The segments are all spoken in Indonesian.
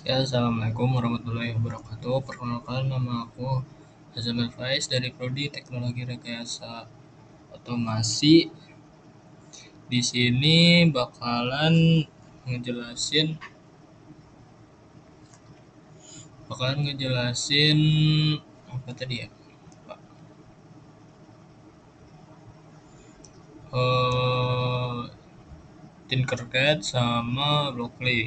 Ya, Assalamualaikum warahmatullahi wabarakatuh. Perkenalkan, nama aku Azamil Faiz dari Prodi Teknologi Rekayasa Otomasi. Di sini ngejelasin bakalan ngejelasin apa tadi ya, Pak? Eh, Tinkercad sama Blockly.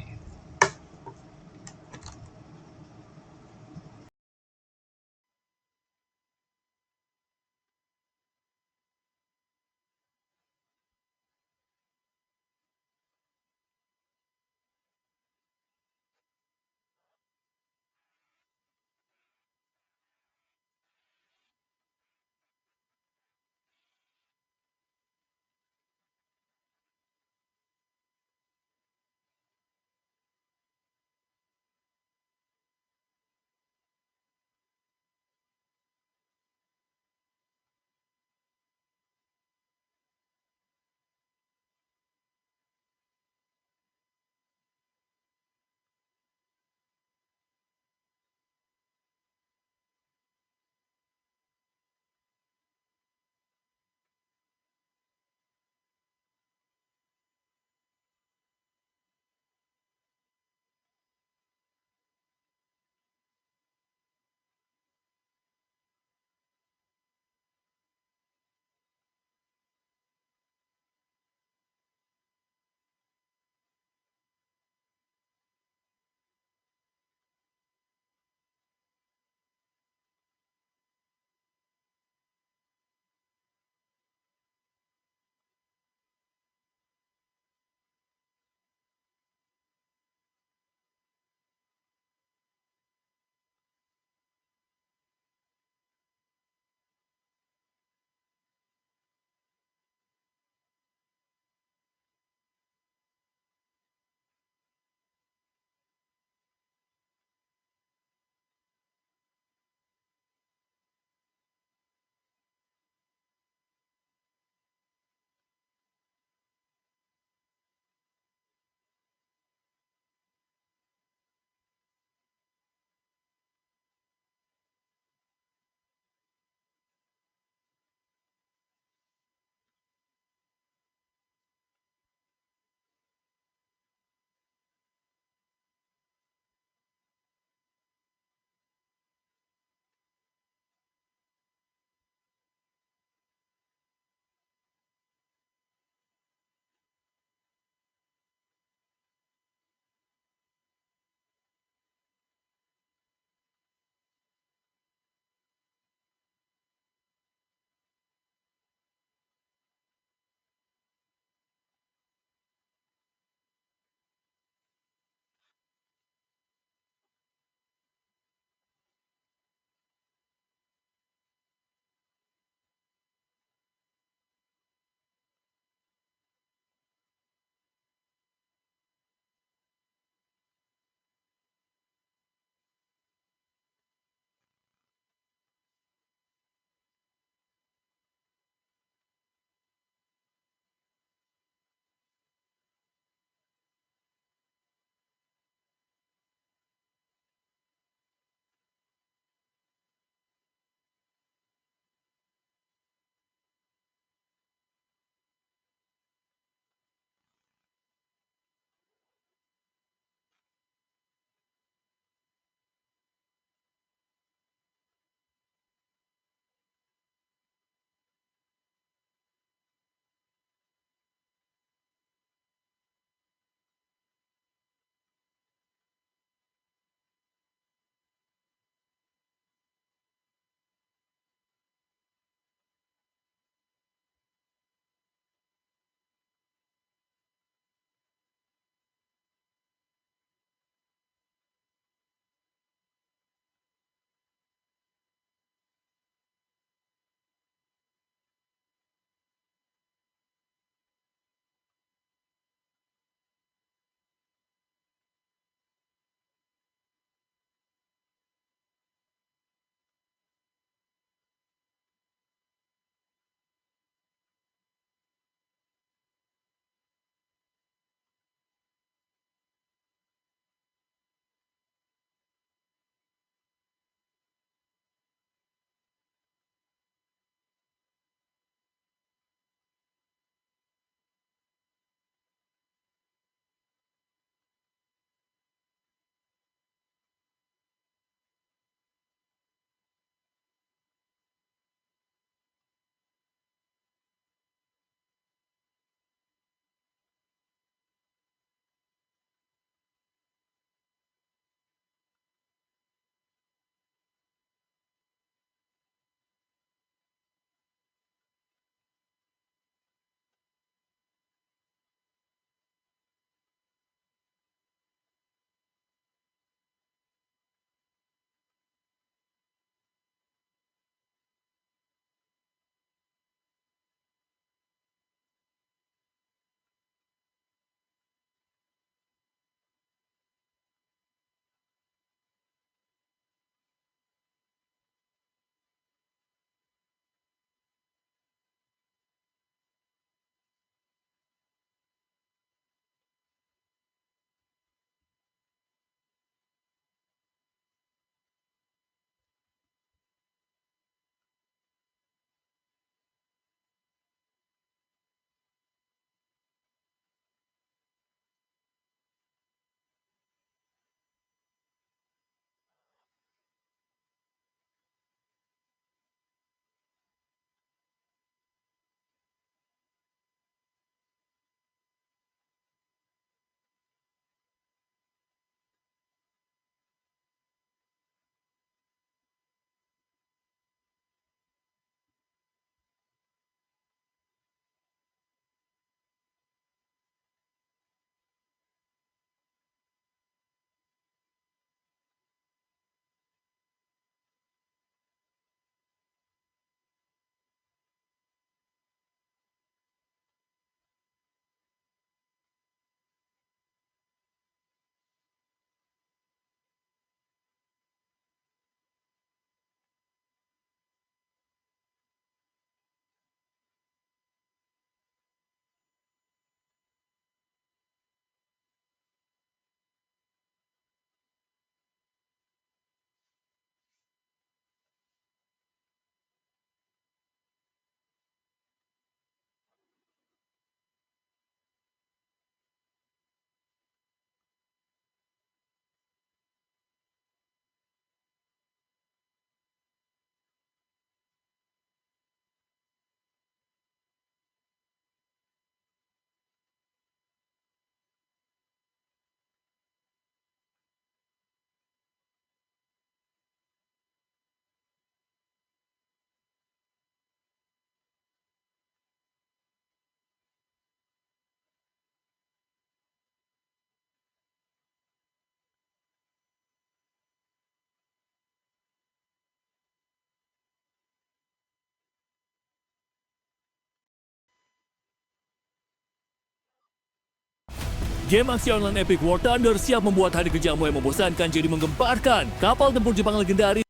Game aksi online Epic War Thunder siap membuat hari kerjamu yang membosankan jadi menggemparkan. Kapal tempur Jepang legendaris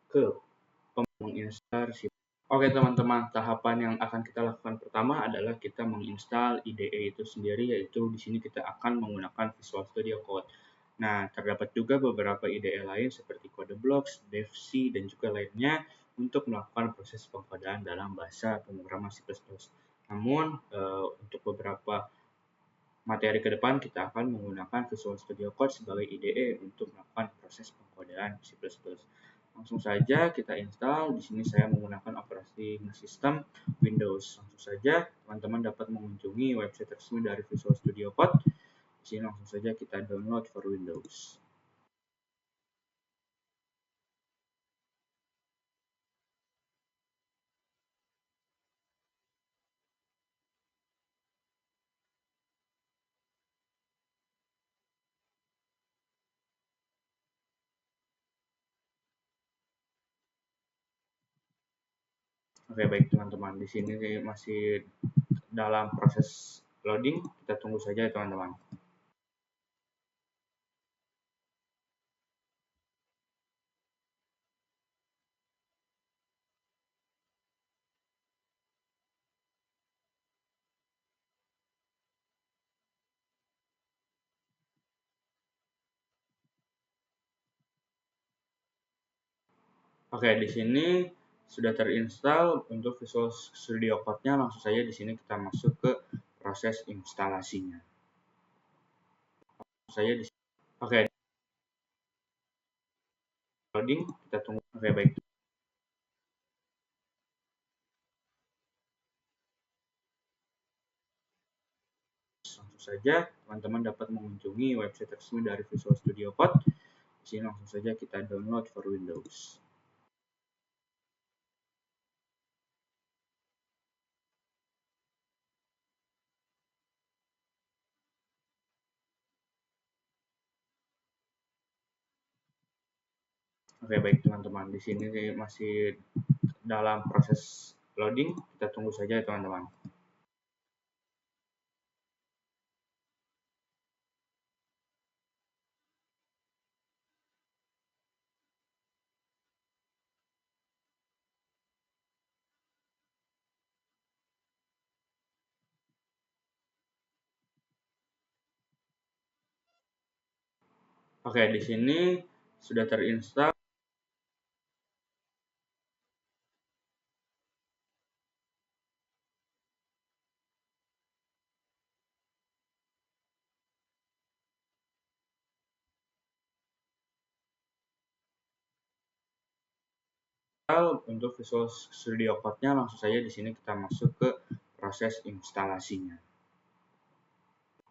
ke menginstal ship. Oke teman-teman, tahapan yang akan kita lakukan pertama adalah kita menginstal IDE itu sendiri, yaitu di sini kita akan menggunakan Visual Studio Code. Nah, terdapat juga beberapa IDE lain seperti CodeBlocks, DevC, dan juga lainnya untuk melakukan proses pengkodaan dalam bahasa pemrograman C++. Namun, untuk beberapa materi ke depan kita akan menggunakan Visual Studio Code sebagai IDE untuk melakukan proses pengkodaan C++. Langsung saja kita install. Di sini saya menggunakan operating system Windows. Langsung saja teman-teman dapat mengunjungi website resmi dari Visual Studio Code. Di sini langsung saja kita download for Windows. Oke, baik teman-teman. Di sini masih dalam proses loading. Kita tunggu saja ya teman-teman. Oke, di sini sudah terinstall untuk Visual Studio Code-nya. Langsung saja di sini kita masuk ke proses instalasinya. Saya di Oke, loading, kita tunggu. Oke, baik. Langsung saja teman-teman dapat mengunjungi website resmi dari Visual Studio Code. Di sini langsung saja kita download for Windows. Oke, baik teman-teman. Di sini masih dalam proses loading. Kita tunggu saja ya teman-teman. Oke, di sini sudah terinstall. Untuk Visual Studio Code-nya langsung saja di sini kita masuk ke proses instalasinya.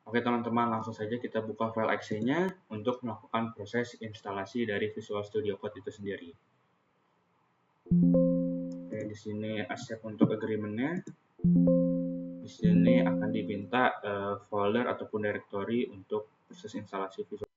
Oke teman-teman, langsung saja kita buka file exe-nya untuk melakukan proses instalasi dari Visual Studio Code itu sendiri. Oke, di sini accept untuk agreement-nya. Di sini akan diminta folder ataupun directory untuk proses instalasi Visual.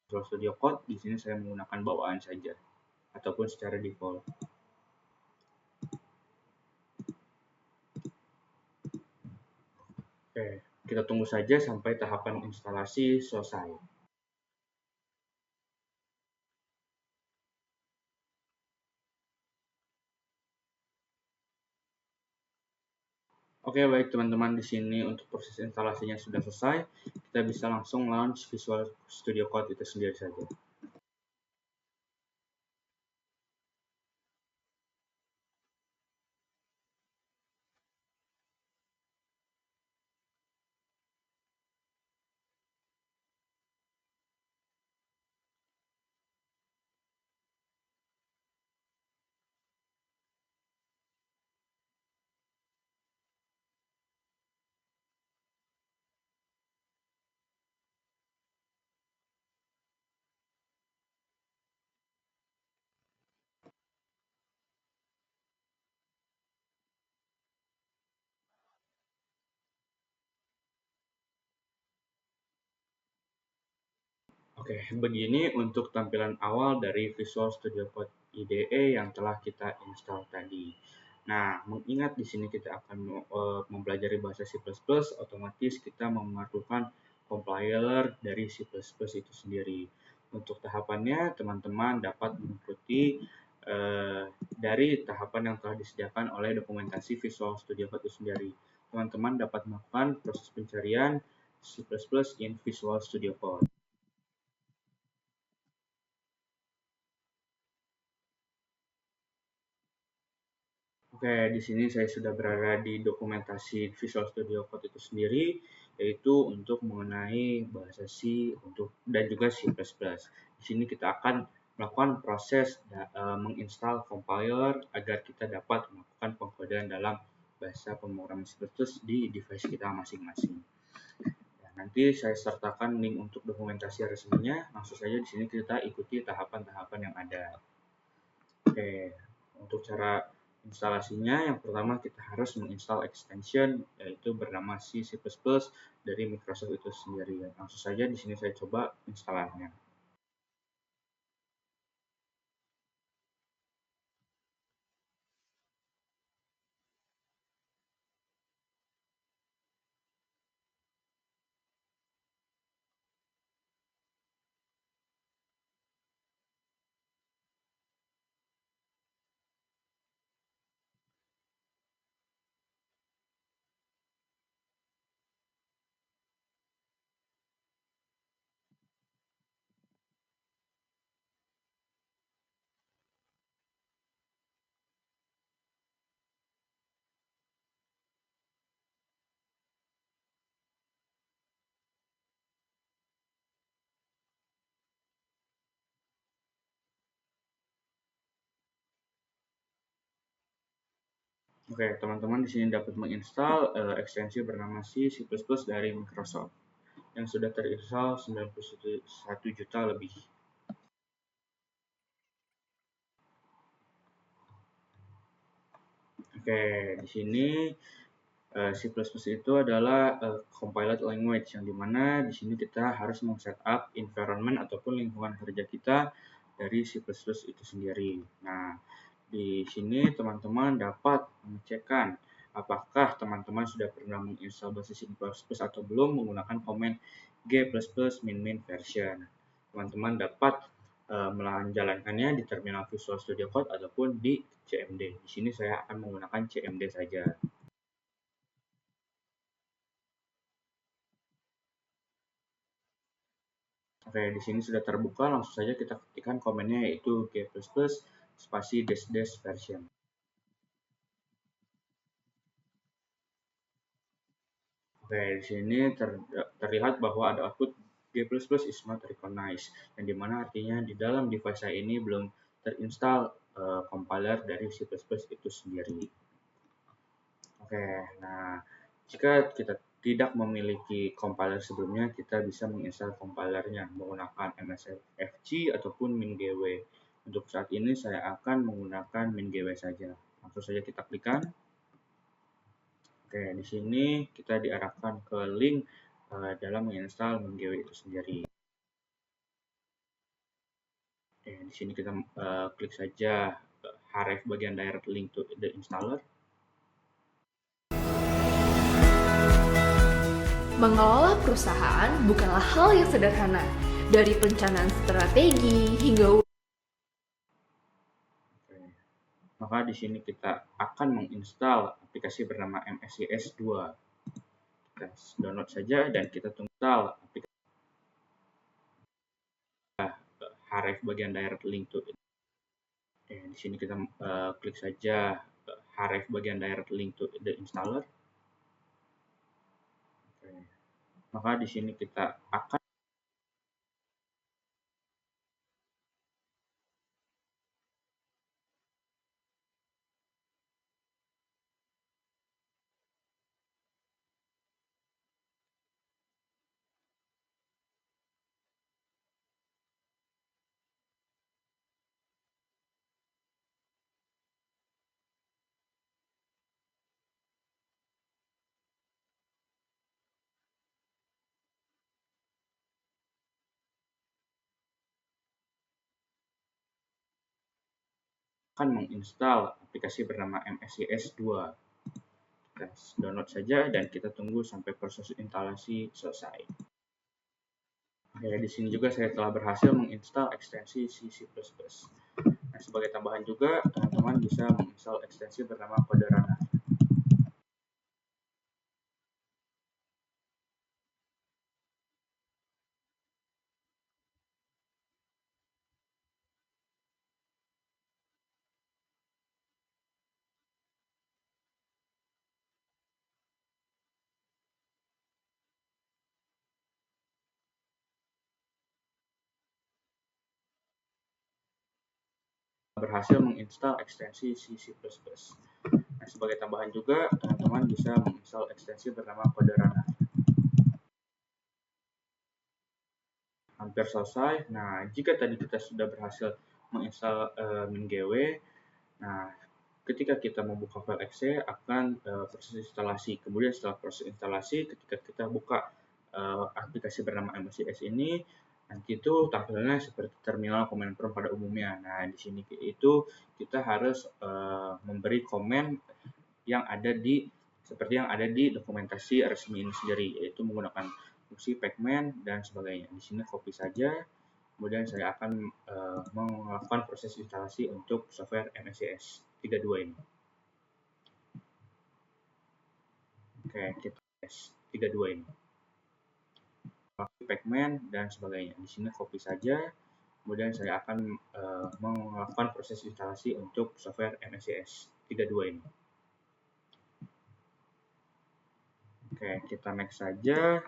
Visual Studio Code. Di sini saya menggunakan bawaan saja ataupun secara default. Oke, kita tunggu saja sampai tahapan instalasi selesai. Oke, baik teman-teman, di sini untuk proses instalasinya sudah selesai. Kita bisa langsung launch Visual Studio Code itu sendiri saja. Oke, begini untuk tampilan awal dari Visual Studio Code IDE yang telah kita install tadi. Nah, mengingat di sini kita akan mempelajari bahasa C++, otomatis kita memerlukan compiler dari C++ itu sendiri. Untuk tahapannya, teman-teman dapat mengikuti dari tahapan yang telah disediakan oleh dokumentasi Visual Studio Code itu sendiri. Teman-teman dapat melakukan proses pencarian C++ in Visual Studio Code. Oke, di sini saya sudah berada di dokumentasi Visual Studio Code itu sendiri, yaitu untuk mengenai bahasa C dan juga C++. Di sini kita akan melakukan proses menginstal compiler agar kita dapat melakukan pengkodean dalam bahasa pemrograman C++ di device kita masing-masing. Nah, nanti saya sertakan link untuk dokumentasi resminya. Langsung saja di sini kita ikuti tahapan-tahapan yang ada. Oke, untuk cara instalasinya, yang pertama kita harus menginstal extension yaitu bernama C++ dari Microsoft itu sendiri. Langsung saja di sini saya coba instalasinya. Oke, teman-teman di sini dapat menginstal ekstensi bernama C++ dari Microsoft yang sudah terinstall 91 juta lebih. Oke, di sini C++ itu adalah compiled language yang dimana di sini kita harus men-setup environment ataupun lingkungan kerja kita dari C++ itu sendiri. Nah, di sini teman-teman dapat mengecekkan apakah teman-teman sudah pernah menginstal bahasa C++ atau belum menggunakan komen g++ min version. Teman-teman dapat menjalankannya di terminal Visual Studio Code ataupun di CMD. Di sini saya akan menggunakan CMD saja. Oke, di sini sudah terbuka, langsung saja kita ketikkan komennya yaitu g++ spasi dash version. Oke, di sini terlihat bahwa ada output g++ is not recognized, yang dimana artinya di dalam device saya ini belum terinstall compiler dari C++ itu sendiri. Oke, nah jika kita tidak memiliki compiler sebelumnya, kita bisa menginstal compilernya menggunakan msfg ataupun mingw. Untuk saat ini saya akan menggunakan mingw saja. Langsung saja kita klikkan. Oke, di sini kita diarahkan ke link dalam menginstal mingw itu sendiri. Oke, di sini kita klik saja href bagian direct link to the installer. Mengelola perusahaan bukanlah hal yang sederhana, dari perencanaan strategi hingga Maka di sini kita akan menginstal aplikasi bernama MSIS 2. Kita download saja dan kita tunggu install aplikasi. Href bagian direct link to. Di sini kita klik saja href bagian direct link to the installer. Maka di sini kita akan menginstal aplikasi bernama MSIS 2. Kita download saja dan kita tunggu sampai proses instalasi selesai. Oke, di sini juga saya telah berhasil menginstal ekstensi C++. Nah, sebagai tambahan juga, teman-teman bisa menginstal ekstensi bernama kode runner. Berhasil menginstal ekstensi C++. Nah, sebagai tambahan juga, teman-teman bisa menginstal ekstensi bernama kode runner. Hampir selesai. Nah, jika tadi kita sudah berhasil menginstal MinGW, nah ketika kita membuka file exe akan proses instalasi. Kemudian setelah proses instalasi, ketika kita buka aplikasi bernama MSIS ini, nanti itu tampilannya seperti terminal command prompt pada umumnya. Nah, di sini itu kita harus memberi komen yang ada di seperti yang ada di dokumentasi resmi ini sendiri, yaitu menggunakan fungsi pacman dan sebagainya. Di sini copy saja. Kemudian saya akan melakukan proses instalasi untuk software MSIS 32 ini. Oke, kita tes 32 ini. Pacman dan sebagainya. Di sini copy saja. Kemudian saya akan melakukan proses instalasi untuk software MSIS 32 ini. Oke, kita next saja.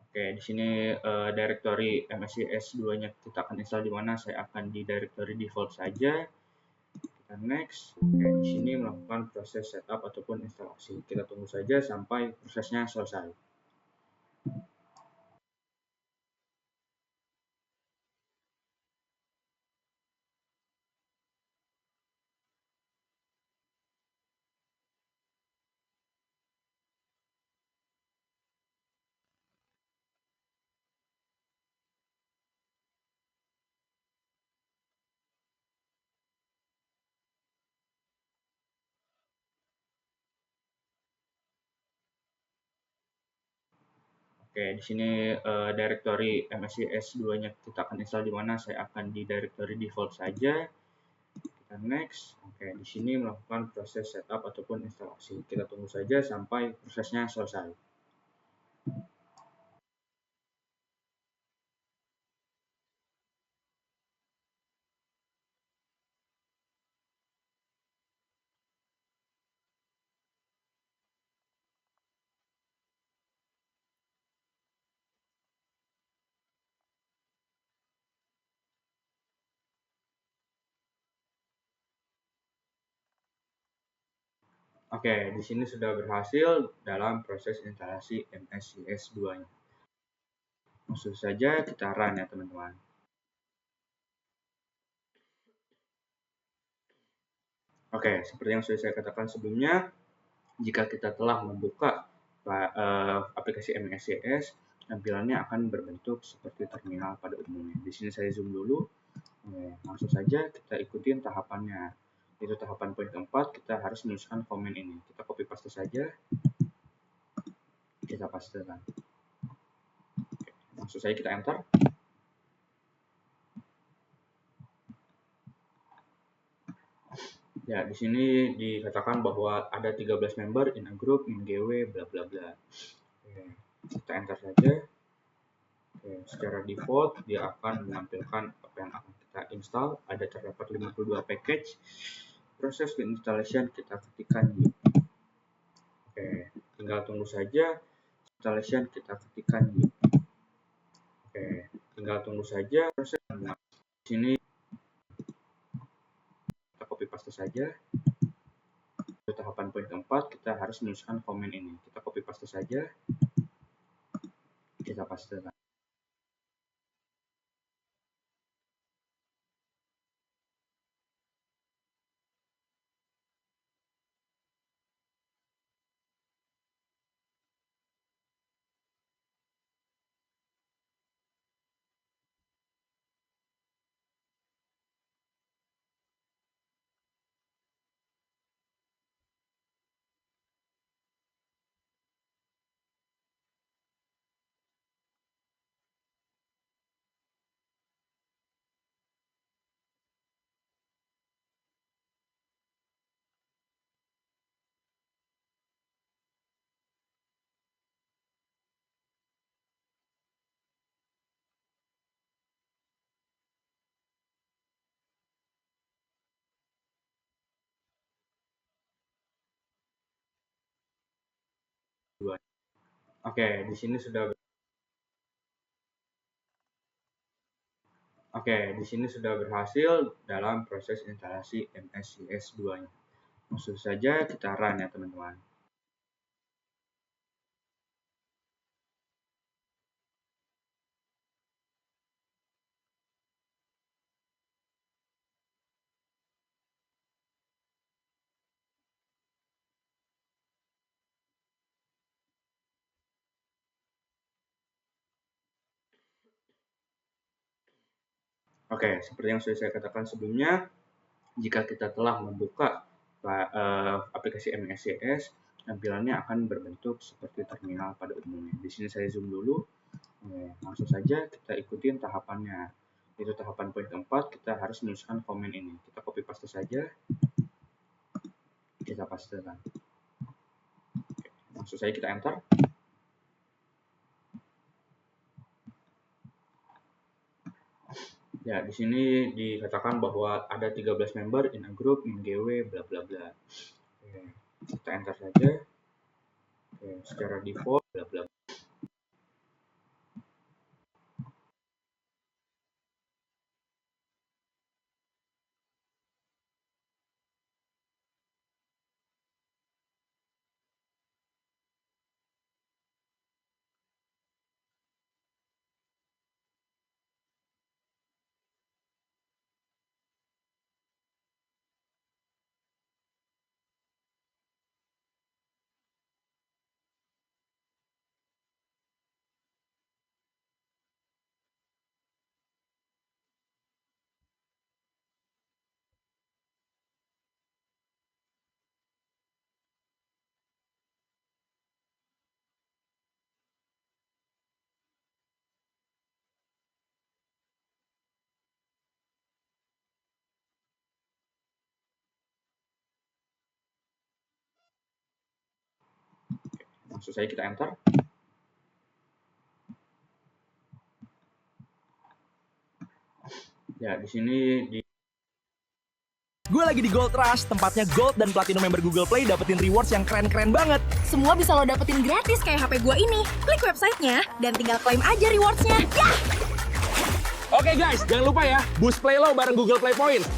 Oke, di sini directory MSIS 2-nya kita akan install di mana? Saya akan di directory default saja. Kita next. Oke, di sini melakukan proses setup ataupun instalasi. Kita tunggu saja sampai prosesnya selesai. Oke, di sini directory MSIS 2-nya kita akan install di mana? Saya akan di directory default saja. Kita next. Oke, di sini melakukan proses setup ataupun instalasi. Kita tunggu saja sampai prosesnya selesai. Oke, di sini sudah berhasil dalam proses instalasi MSIS 2-nya. Langsung saja kita run ya teman-teman. Oke, seperti yang sudah saya katakan sebelumnya, jika kita telah membuka aplikasi MSIS, tampilannya akan berbentuk seperti terminal pada umumnya. Di sini saya zoom dulu. Oke, langsung saja kita ikutin tahapannya. Itu tahapan poin keempat, kita harus menuliskan komen ini. Kita copy paste saja. Kita pastekan. Langsung saja kita enter. Ya, di sini dikatakan bahwa ada 13 member in a group in GW bla bla bla. Oke, kita enter saja. Oke, secara default dia akan menampilkan apa yang akan kita install. Ada terdapat 52 package. Proses installation kita ketikkan di. Oke, tinggal tunggu saja. Installation kita ketikkan di. Oke, tinggal tunggu saja proses. Di sini kita copy paste saja. Untuk tahapan poin keempat, kita harus menuliskan komen ini. Kita copy paste saja. Kita pastekan. Oke, di sini sudah berhasil dalam proses instalasi MSCS2-nya. Langsung saja kita run ya teman-teman. Oke, seperti yang sudah saya katakan sebelumnya, jika kita telah membuka aplikasi MSCS, tampilannya akan berbentuk seperti terminal pada umumnya. Di sini saya zoom dulu. Langsung saja kita ikutin tahapannya. Itu tahapan poin keempat, kita harus menuliskan komen ini. Kita copy paste saja. Kita pastekan. Langsung saja kita enter. Ya, di sini dikatakan bahwa ada 13 member in a group in GW bla bla bla. Oke, kita enter saja. Oke, secara default bla bla. Langsung saja kita enter. Ya, di sini Gue lagi di Gold Rush, tempatnya Gold dan Platinum member Google Play dapetin rewards yang keren-keren banget. Semua bisa lo dapetin gratis kayak HP gua ini. Klik websitenya dan tinggal klaim aja rewards-nya. Ya! Oke guys, jangan lupa ya, boost play lo bareng Google Play Points.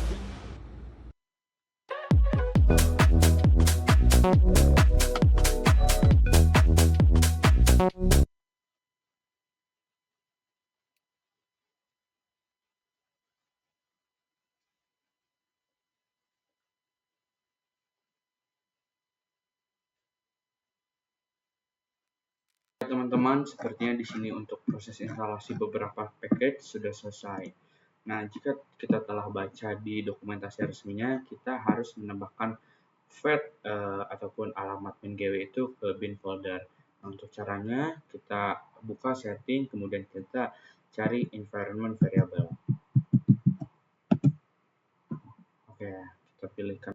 teman-teman, sepertinya di sini untuk proses instalasi beberapa package sudah selesai. Nah, jika kita telah baca di dokumentasi resminya, kita harus menambahkan fat ataupun alamat bin.gw itu ke bin folder. Nah, untuk caranya, kita buka setting, kemudian kita cari environment variable. Oke, kita pilihkan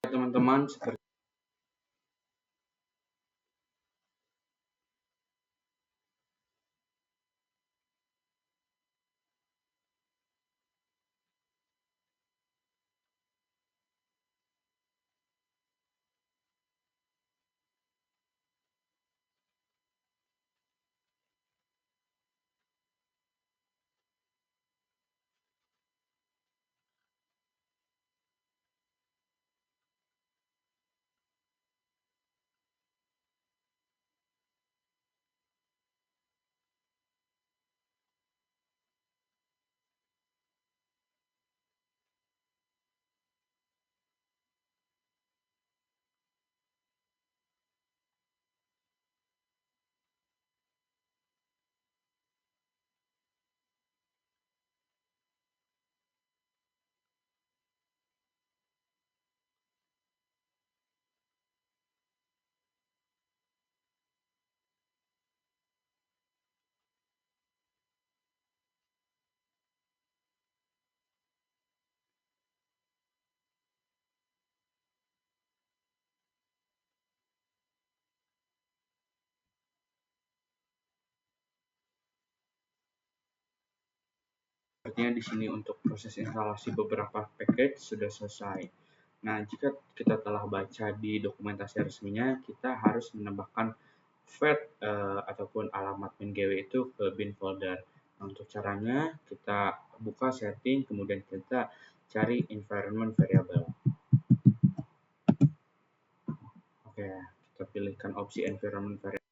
teman-teman, seperti sepertinya di sini untuk proses instalasi beberapa package sudah selesai. Nah, jika kita telah baca di dokumentasi resminya, kita harus menambahkan fat ataupun alamat bin.gw itu ke bin folder. Nah, untuk caranya, kita buka setting, kemudian kita cari environment variable. Oke, kita pilihkan opsi environment variable.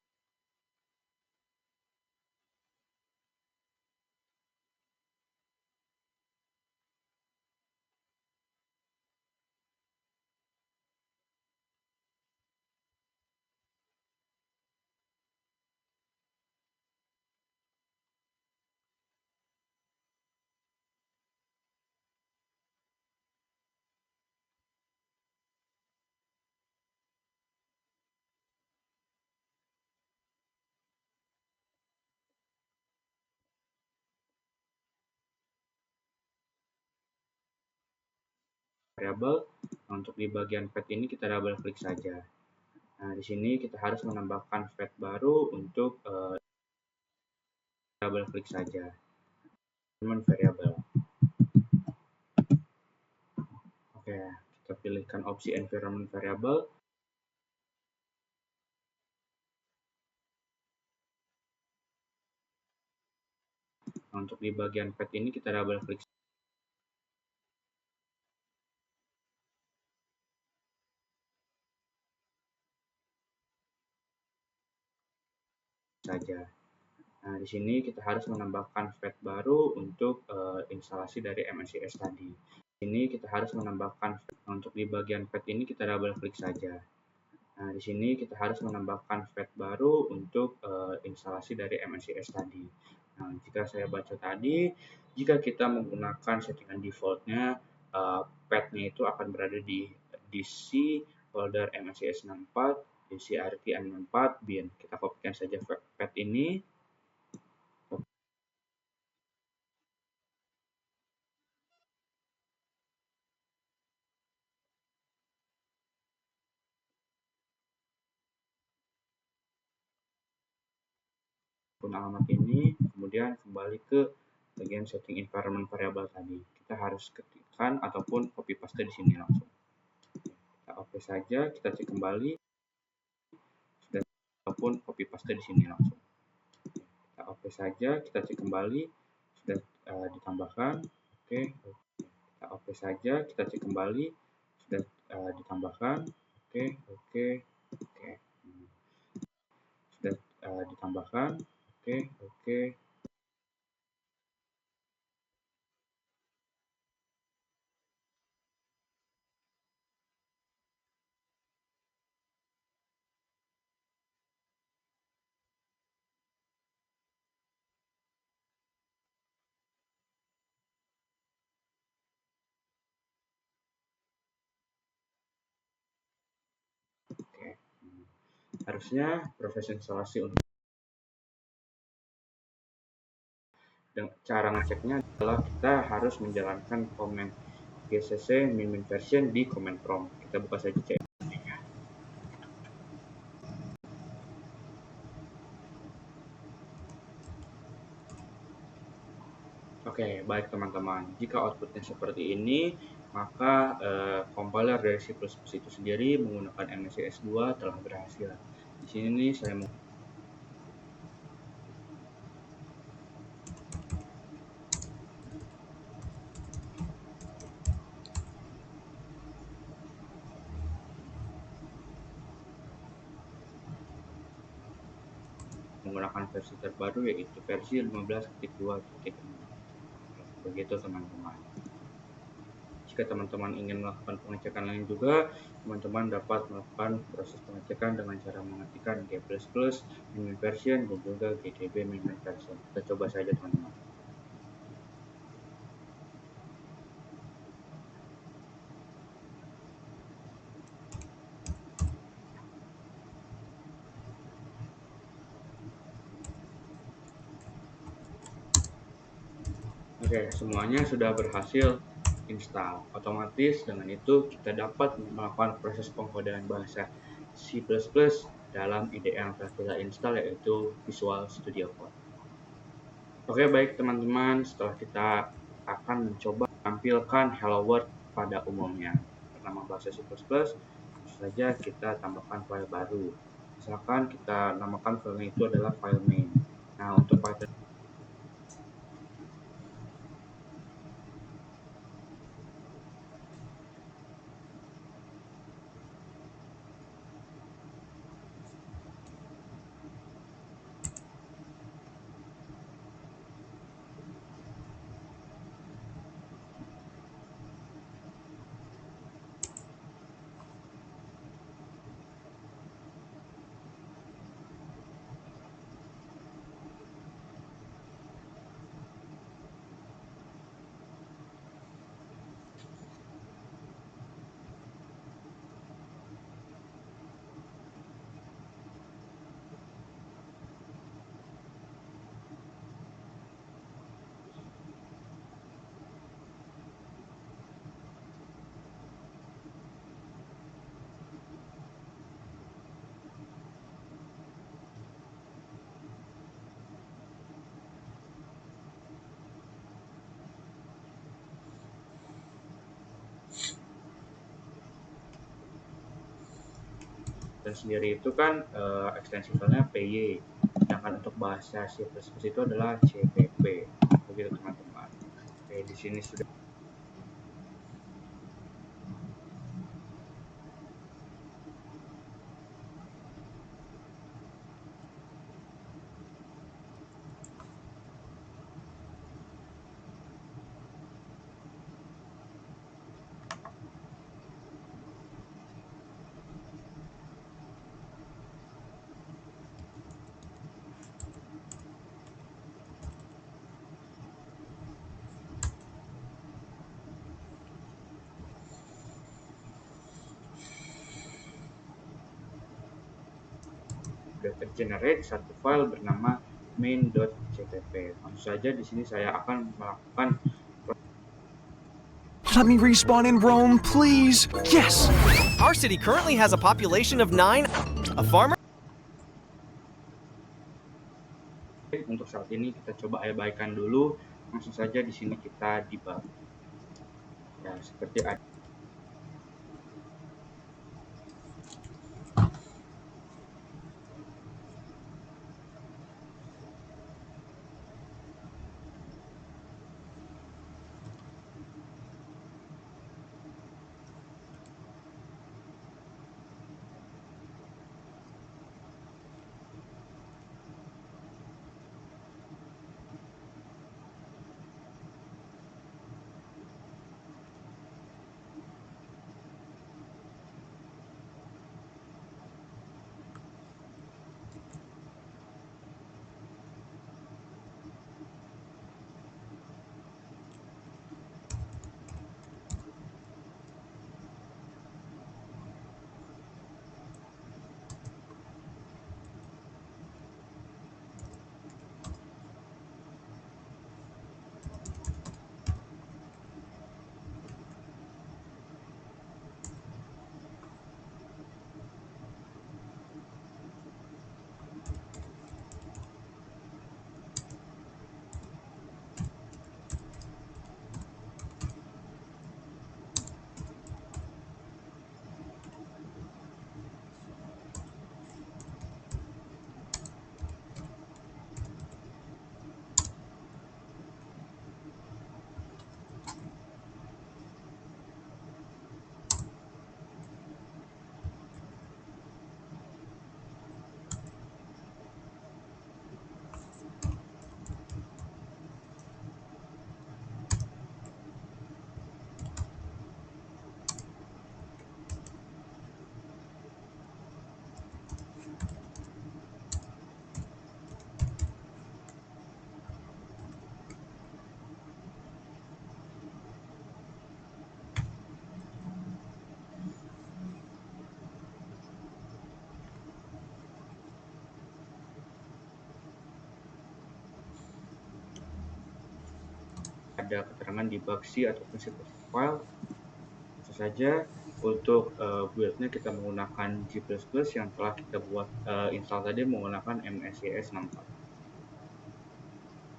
Nah, untuk di bagian fat ini kita double klik saja. Nah, di sini kita harus menambahkan fat baru untuk double klik saja. Environment variable. Oke, kita pilihkan opsi environment variable. Nah, untuk di bagian fat ini kita double klik saja. Nah, di sini kita harus menambahkan fat baru untuk instalasi dari MNCS tadi. Di sini kita harus menambahkan nah, untuk di bagian fat ini kita double klik saja. Nah, di sini kita harus menambahkan fat baru untuk instalasi dari MNCS tadi. Nah, jika saya baca tadi, jika kita menggunakan settingan defaultnya, path-nya itu akan berada di C folder MNCS 64, di CRT M64 bin. Kita kopikan saja path ini. Alamat ini, kemudian kembali ke bagian setting environment variable tadi. Kita harus ketikkan ataupun copy paste di sini langsung. Kita oke saja, kita cek kembali, dan ataupun copy paste di sini langsung. Kita oke saja, kita cek kembali, sudah ditambahkan. Oke, kita oke saja, kita cek kembali, sudah ditambahkan. Oke, sudah ditambahkan. Oke. Harusnya proses instalasi untuk dan cara ngeceknya adalah kita harus menjalankan command gcc min version di command prompt. Kita buka saja CMD. Oke, baik teman-teman. Jika outputnya seperti ini, maka compiler dari C++ itu sendiri menggunakan MSI S2 telah berhasil. Di sini saya menggunakan versi terbaru, yaitu versi 15.2.6. Begitu teman-teman. Jika teman-teman ingin melakukan pengecekan lain juga, teman-teman dapat melakukan proses pengecekan dengan cara mengetikkan g++ min version dan juga gdb min version. Kita coba saja teman-teman. Oke, semuanya sudah berhasil install. Otomatis dengan itu kita dapat melakukan proses pengkodaan bahasa C++ dalam IDE yang telah kita install, yaitu Visual Studio Code. Oke, baik teman-teman, setelah kita akan mencoba tampilkan Hello World pada umumnya. Nama bahasa C++, tentu saja kita tambahkan file baru. Misalkan kita namakan filenya itu adalah file main. Nah, untuk file dan sendiri itu kan ekstensi filenya PY, sedangkan untuk bahasa C++ itu adalah CPP. Begitu teman-teman. Oke, di sini sudah tergenerate satu file bernama main.cpp. Langsung saja di sini saya akan melakukan Let me respawn in Rome, please. Yes! Our city currently has a population of 9. A farmer. untuk saat ini kita coba abaikan dulu. Langsung saja di sini kita debug. Ya, seperti ada ada keterangan debug C ataupun C++ file. Langsung saja untuk build-nya kita menggunakan G++ yang telah kita buat install tadi menggunakan MSIS 64.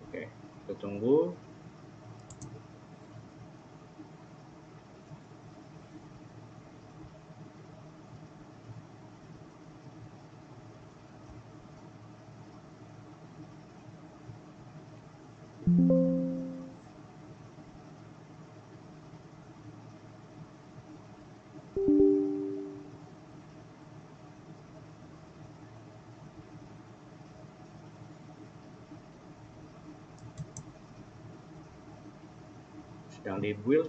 Oke, kita tunggu. Sedang di build.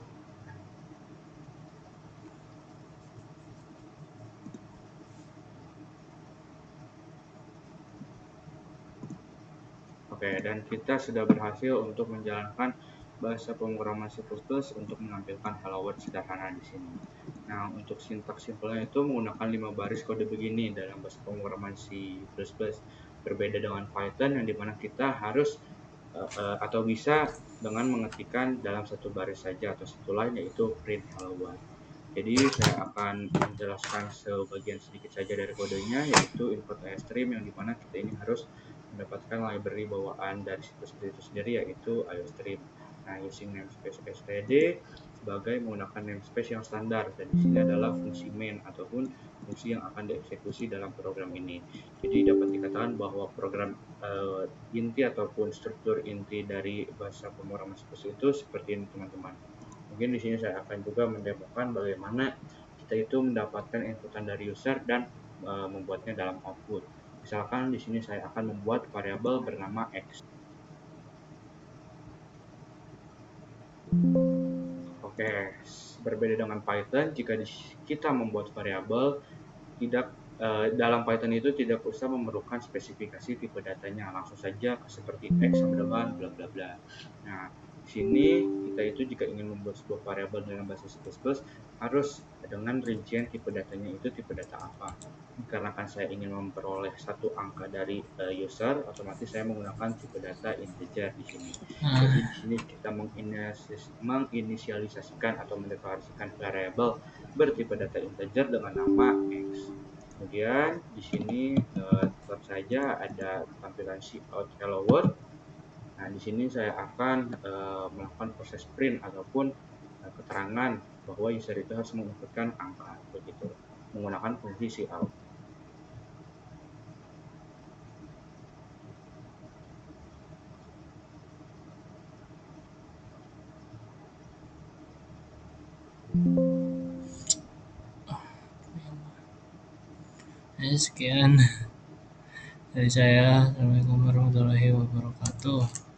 Oke, dan kita sudah berhasil untuk menjalankan bahasa pemrograman C++ untuk menampilkan hello world sederhana di sini. Nah, untuk sintaks simpelnya itu menggunakan 5 baris kode begini dalam bahasa pemrograman C++. Berbeda dengan Python yang dimana kita harus atau bisa dengan mengetikkan dalam satu baris saja atau satu line, yaitu print hello world. Jadi saya akan menjelaskan sebagian sedikit saja dari kodenya, yaitu input iostream yang dimana kita ini harus mendapatkan library bawaan dari situs itu sendiri, yaitu iostream. Nah, using namespace std sebagai menggunakan namespace yang standar, dan di sini adalah fungsi main ataupun fungsi yang akan dieksekusi dalam program ini. Jadi dapat dikatakan bahwa program inti ataupun struktur inti dari bahasa pemrograman C++ itu seperti ini, teman-teman. Mungkin di sini saya akan juga mendemokan bagaimana kita itu mendapatkan inputan dari user dan membuatnya dalam output. Misalkan di sini saya akan membuat variabel bernama x. Oke, berbeda dengan Python, jika kita membuat variabel dalam Python itu tidak usah memerlukan spesifikasi tipe datanya, langsung saja seperti x sama dengan bla bla bla. Nah, di sini kita itu jika ingin membuat sebuah variabel dalam bahasa C++ harus dengan rincian tipe datanya itu tipe data apa. Dikarenakan saya ingin memperoleh satu angka dari user, otomatis saya menggunakan tipe data integer di sini. Jadi di sini kita menginisialisasikan atau mendeklarasikan variabel bertipe data integer dengan nama x. Kemudian di sini tetap saja ada tampilan cout hello world. Nah, di sini saya akan melakukan proses print ataupun keterangan bahwa user itu harus menginputkan angka, begitu, menggunakan fungsi cout. Sekian dari saya. Assalamualaikum warahmatullahi wabarakatuh.